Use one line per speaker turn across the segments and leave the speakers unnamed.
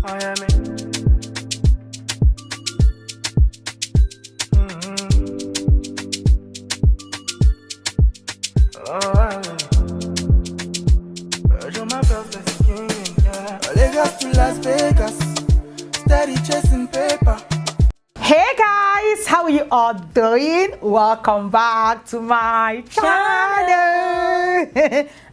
I am it. Oh, I am it. You're my perfect king, yeah. Lagos to Las Vegas, steady chasing paper.
Hey guys, how are you all doing? Welcome back to my channel.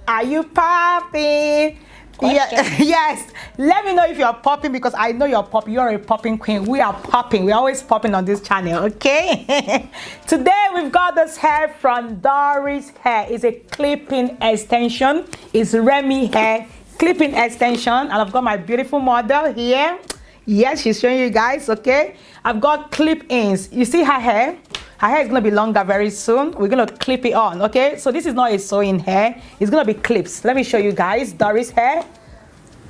Are you popping? Yeah, yes. Let me know if you're popping, because I know you're popping. You're a popping queen. We are popping. We're always popping on this channel, okay? Today we've got this hair from Doris Hair. It's a clipping extension. It's Remy hair clipping extension, and I've got my beautiful model here. Yes, she's showing you guys, okay? I've got clip-ins. You see her hair? Her hair is going to be longer very soon. We're going to clip it on, okay? So this is not a sewing hair. It's going to be clips. Let me show you guys Doris hair.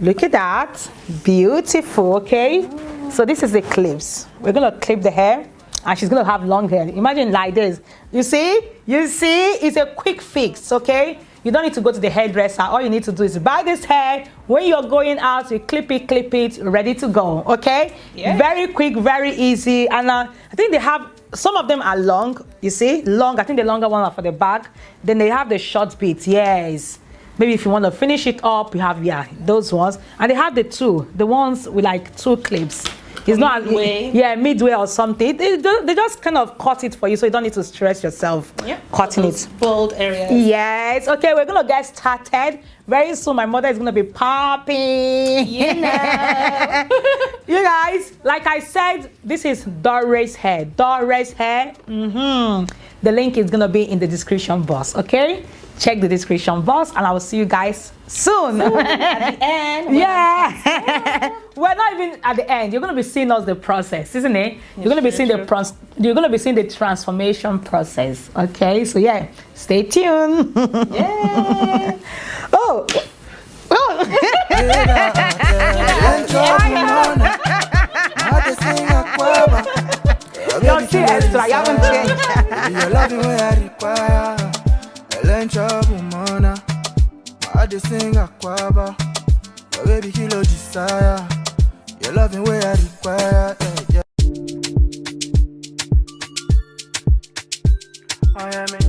Look at that. Beautiful, okay? So this is the clips. We're going to clip the hair, and she's going to have long hair. Imagine like this. You see? You see? It's a quick fix, okay? You don't need to go to the hairdresser. All you need to do is buy this hair. When you're going out, you clip it, ready to go, okay? Yeah. Very quick, very easy. And I think they have, some of them are long, you see? Long, I think the longer one are for the back. Then they have the short bits, yes. Maybe if you want to finish it up, you have, yeah, those ones. And they have the ones with like two clips. It's not midway. Yeah, midway or something. They just kind of cut it for you, so you don't need to stress yourself cutting it.
Bold areas.
Yes. Okay, we're gonna get started very soon. My mother is gonna be popping.
You know.
You guys, like I said, this is Doris Hair. Doris Hair. The link is gonna be in the description box. Okay. Check the description box, and I will see you guys soon.
At the end.
Yeah. We're not even at the end. You're gonna be seeing us the process, isn't it? You're gonna be seeing the transformation process. Okay, so yeah, stay tuned.
Yeah.
Oh. Don't see extra. You haven't changed.
You're loving where I require. I just sing aquaba. Your baby kilo desire. You're loving where I require. Yeah. I am it.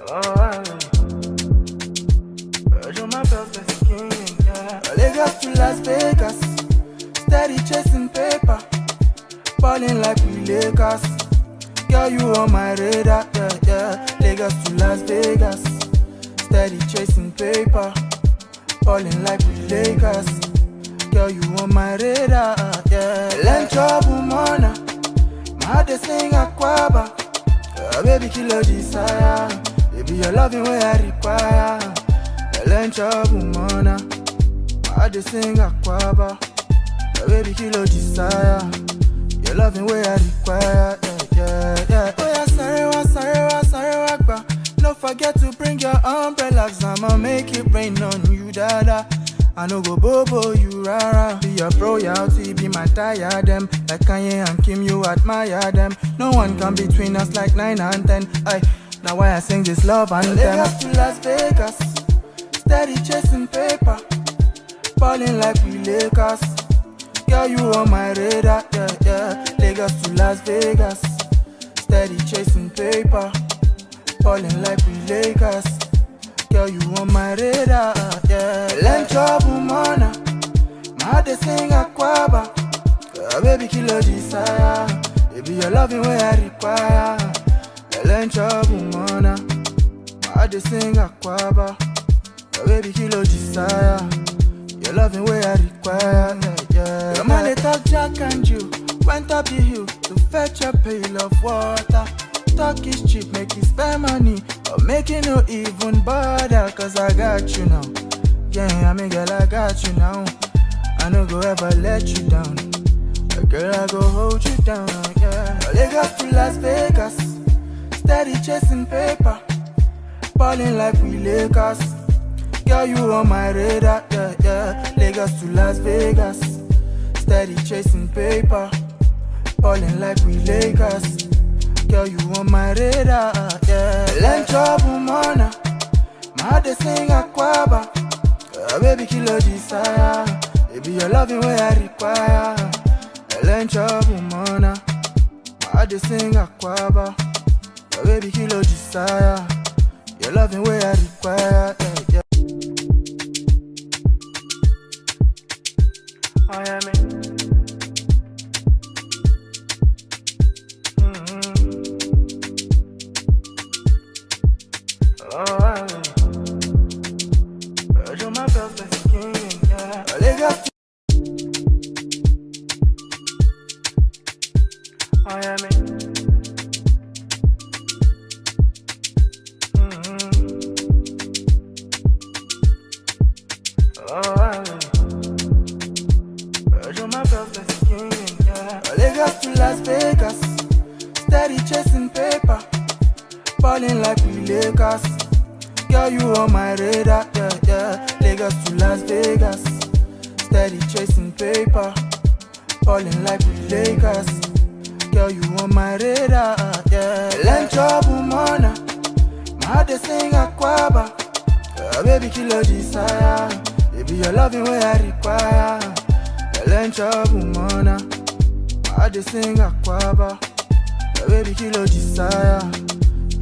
Oh, I am it. You're my perfect king, yeah. Lagos to Las Vegas, steady chasing paper, balling like we Lakers. Girl, you on my radar, yeah, yeah. Lagos to Las Vegas, steady chasing paper, balling like we Lakers. Girl, you on my radar, yeah. Lencho bumona, my heart is sing aquaba. Baby, kilo desire. Baby, you're loving where I require. Lencho bumona, my heart is sing aquaba. Baby, kilo desire. You're loving where I require. Yeah, yeah. Oh yeah, sorry, ba. Don't forget to bring your umbrellas. I'ma make it rain on you, dada. I no go bobo you, rara. Be your royalty, be my diadem. Like Kanye and Kim, you admire them. No one come between us like 9 and 10. Aye, now why I sing this love anthem. Lagos to Las Vegas, steady chasing paper, balling like we Lakers. Girl, you on my radar, yeah, yeah. Lagos to Las Vegas, steady chasing paper, falling like we Lakers. Girl, you on my radar, yeah. Lencho bumona, my heart is sing aquaba. Baby, kilo desire. Baby, you're loving where I require. Lencho bumona, my heart is sing aquaba. Baby, kilo desire. You're loving where I require, yeah. Your man, they talk Jack and you went up the hill to fetch a pail of water. Talk is cheap, make you spend money, or make you no even bother. Cause I got you now, yeah, I mean girl, I got you now. I no go ever let you down, girl, I go hold you down, yeah. Lagos to Las Vegas, steady chasing paper, balling like we Lakers. Girl, you on my radar, yeah, yeah. Lagos to Las Vegas, steady chasing paper, balling like we Lakers. Girl, you on my radar, yeah. Learn trouble, mana. My heart they sing aquaba. Baby, kill your desire. Baby, your loving way I require. Learn trouble, mana. My heart they sing aquaba. Baby, kill your desire. Your loving way I require, yeah, yeah. I am it. Lagos to Las Vegas, steady chasing paper, balling like we Lakers. Girl, you on my radar, yeah, yeah. Lagos to Las Vegas, steady chasing paper, balling like we Lakers. Girl, you on my radar, yeah. Learn trouble, mana. My heart they sing aquaba. Baby, kill your desire. Baby, your loving way I require. Learn trouble, mana. I just sing aquaba. Baby, kill your desire.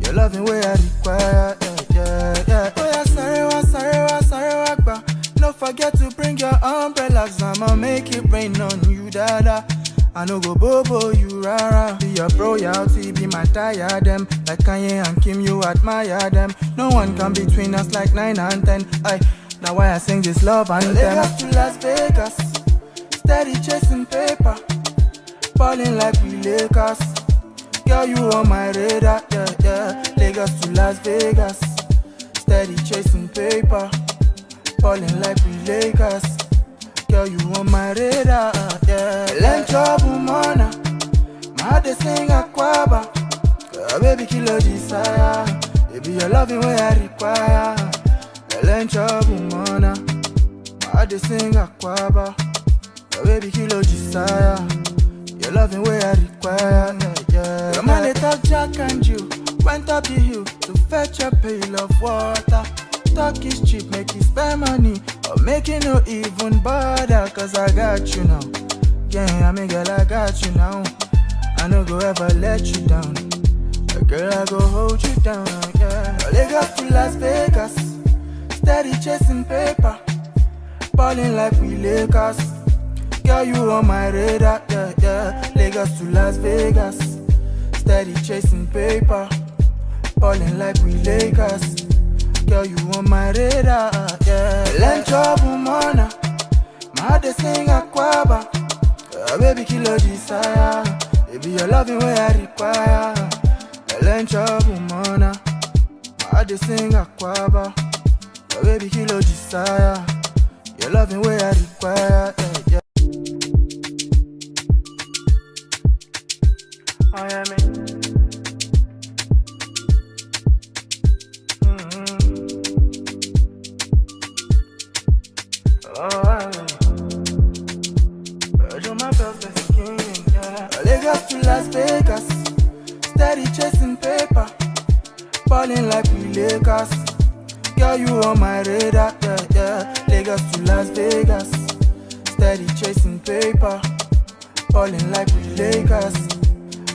Your loving way I require. Yeah, yeah, yeah. Oh yeah, sorry, ba. Don't forget to bring your umbrellas. I'ma make it rain on you, dada. I no go bobo you, rara. Be your royalty, be my diadem. Like Kanye and Kim, you admire them. No one can between us like 9 and 10. Aye, now why I sing this love anthem. Lagos to Las Vegas, steady chasing paper, balling like we Lakers. Girl, you on my radar, yeah, yeah. Lagos to Las Vegas, steady chasing paper, balling like we Lakers. Girl, you on my radar, yeah. Learn trouble, mana. My heart they sing aquaba. Baby, kill your desire. Baby, your loving way I require. Learn trouble, mana. My heart they sing aquaba. Baby, kill your desire. Your loving way I require, yeah, yeah. Your man they talk Jack and Jill went up the hill to fetch a pail of water. Talk is cheap, make you spend money, or make you no even bother. Cause I got you now, yeah, I mean girl, I got you now. I no go ever let you down, girl, I go hold you down, yeah. Lagos to Las Vegas, steady chasing paper, balling like we Lakers. Girl, you on my radar, yeah, yeah. Lagos to Las Vegas, steady chasing paper, balling like we Lakers. Girl, you on my radar, yeah. Learn trouble, mana. My heart they sing aquaba. Baby, kill your desire. Baby, your loving way I require. Learn trouble, mana. My heart they sing aquaba. Baby, kill your desire. Your loving way I require, yeah, yeah. I am it. Lagos to Las Vegas, steady chasing paper, balling like we Lakers. Girl, you on my radar, yeah, yeah. Lagos to Las Vegas, steady chasing paper, balling like we Lakers.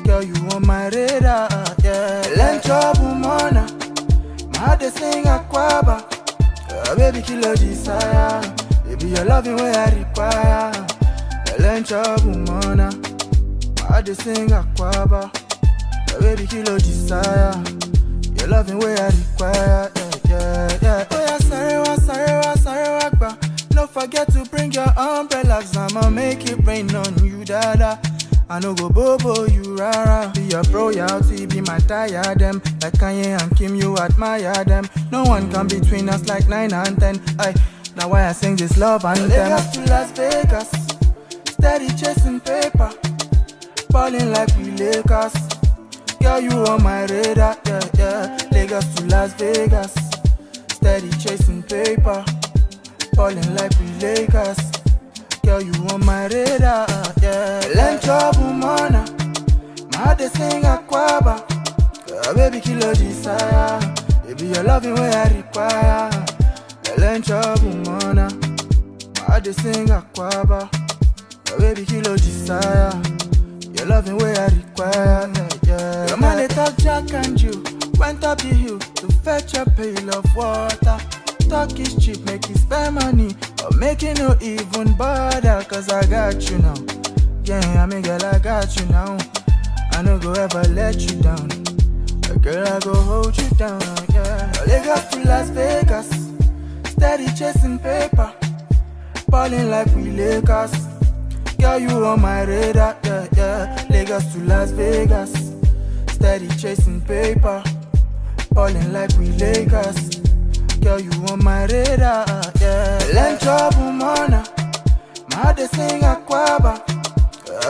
Girl, you on my radar, yeah. Learn trouble, mana. My heart they sing aquaba. Baby, kill your desire. Baby, your loving way I require. Learn trouble, mana. My heart they sing aquaba. Baby, kill your desire. Your loving way I require, yeah, yeah, yeah. Oh yeah, sorry, ba. Don't forget to bring your umbrellas. I'ma make it rain on you, dada. I no go bobo you, rara. Be your royalty, be my diadem. Like Kanye and Kim, you admire them. No one can between us like 9 and 10. Aye, now why I sing this love anthem. Lagos to Las Vegas, steady chasing paper, balling like we Lakers. Girl, you on my radar, yeah, yeah. Lagos to Las Vegas, steady chasing paper, balling like we Lakers. Girl, you on my radar, yeah. Learn trouble, mana. My heart they sing aquaba. baby kilo desire. Baby your loving way I require. Ellen trouble mana. My de sing aquaba. Baby kilo desire. Your loving way I require. Yeah. Your man they talk Jack and you went up the hill to fetch a pail of water. Talk is cheap, make you spend money, but make it no even bother. Cause I got you now. Yeah, I mean girl, I got you now. I no go ever let you down. Girl, I go hold you down. Yeah. Lagos to Las Vegas, steady chasing paper, balling like we Lakers. Girl, you on my radar. Yeah, yeah. Lagos to Las Vegas, steady chasing paper, balling like we Lakers. Girl, you on my radar, yeah. Len trouble mana, my heart they sing aquaba.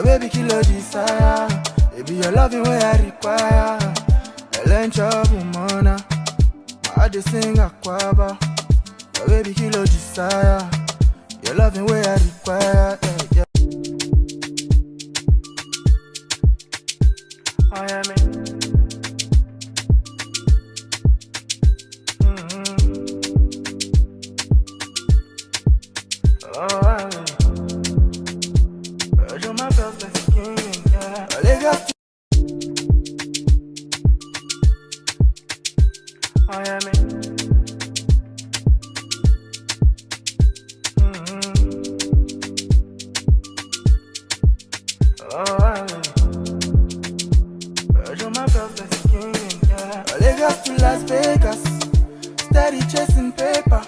Baby kilo desire, baby your loving way I require. Len trouble mana, my heart they sing aquaba. Baby kilo desire, your loving way I require. Yeah, yeah. I am it. Lagos to Las Vegas, steady chasing paper,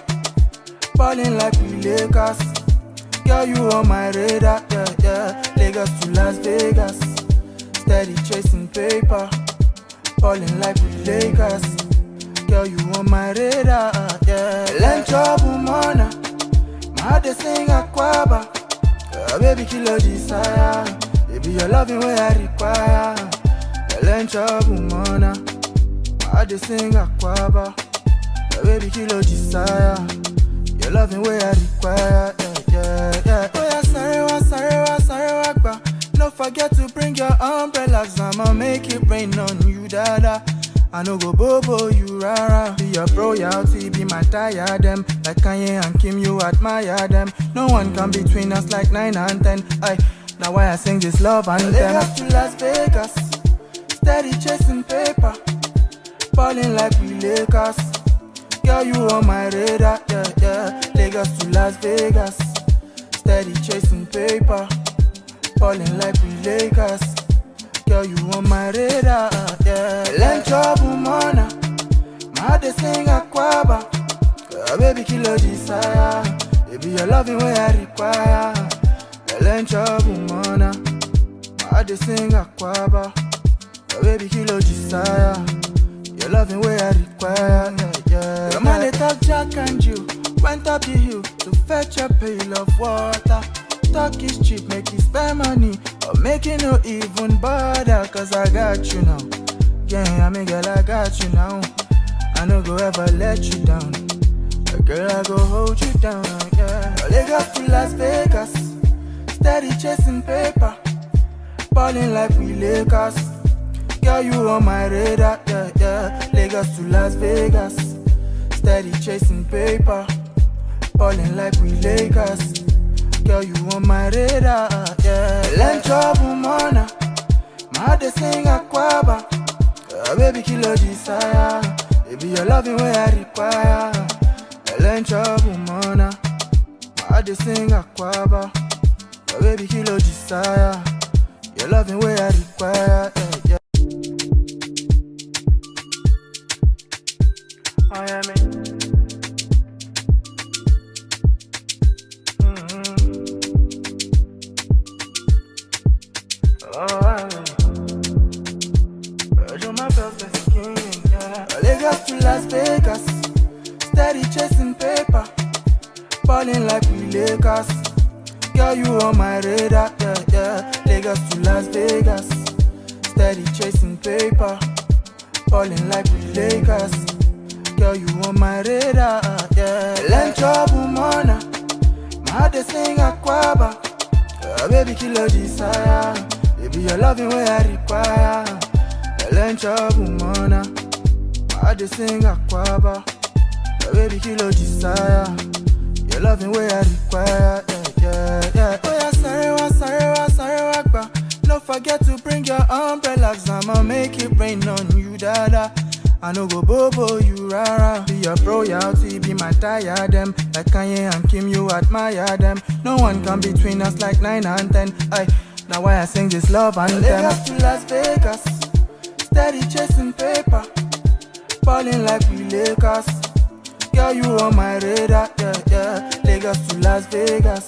balling like we Lakers. Girl, you on my radar, yeah, yeah. Lagos to Las Vegas, steady chasing paper, balling like we Lakers. Girl, you on my radar, yeah. Len trouble mana, my heart they sing aquaba. Baby kilo desire, baby your loving way I require. Len trouble mana, my heart they sing aquaba. Baby kilo desire, your loving way I require. Yeah, yeah. Oh yeah, sarewa, gba. No forget to bring your umbrellas, I'ma make it rain on you, dada. I no go bobo you rara. Be your royalty, be my diadem. Like Kanye and Kim, you admire them. No one come between us like 9 and 10. Aye, now why I sing this love anthem. Lagos to Las Vegas, steady chasing paper, balling like we Lakers. Girl, you on my radar, yeah, yeah. Lagos to Las Vegas, steady chasing paper, balling like we Lakers. Girl, you on my radar, yeah. Len trouble mana, my heart they sing aquaba. Baby kilo desire, baby your loving way I require. Len trouble mana, my heart they sing aquaba. Baby kilo desire, your loving way I require. Yeah. Your man they talk Jack and you went up the hill to fetch a pail of water. Talk is cheap, make you spend money, but make it no even bother. Cause I got you now. Yeah, I mean girl, I got you now. I no go ever let you down. Girl, I go hold you down. Yeah. Lagos to Las Vegas, steady chasing paper, balling like we Lakers. Girl, you on my radar, yeah, yeah. Lagos to Las Vegas, steady chasing paper, balling like we Lakers. Girl, you on my radar, yeah. Len trouble mana, my heart they sing aquaba. Baby kilo desire, baby your loving way I require. Len trouble mana, my heart they sing aquaba. Baby kilo desire, your loving way I require. Yeah, yeah. I am it. Lagos to Las Vegas, steady chasing paper, balling like we Lakers. Girl, you on my radar, yeah, yeah. Lagos to Las Vegas, steady chasing paper, balling like we Lakers. Girl, you on my radar, yeah. Len trouble mana, my heart they sing aquaba. Baby kilo desire, baby your loving way I require. venture woman. I just sing aquaba. The baby kilo desire. Your loving way I require. Yeah. Oh yeah, sorry, ba. Don't forget to bring your umbrellas. I'ma make it rain on you, dada. I no go bobo you rara. Be your royalty, be my diadem. Like Kanye and Kim, you admire them. No one come between us like 9 and 10. Aye. Now why I sing this love and Lagos to Las Vegas, steady chasing paper, balling like we Lakers. Girl, you on my radar, yeah. Lagos to Las Vegas,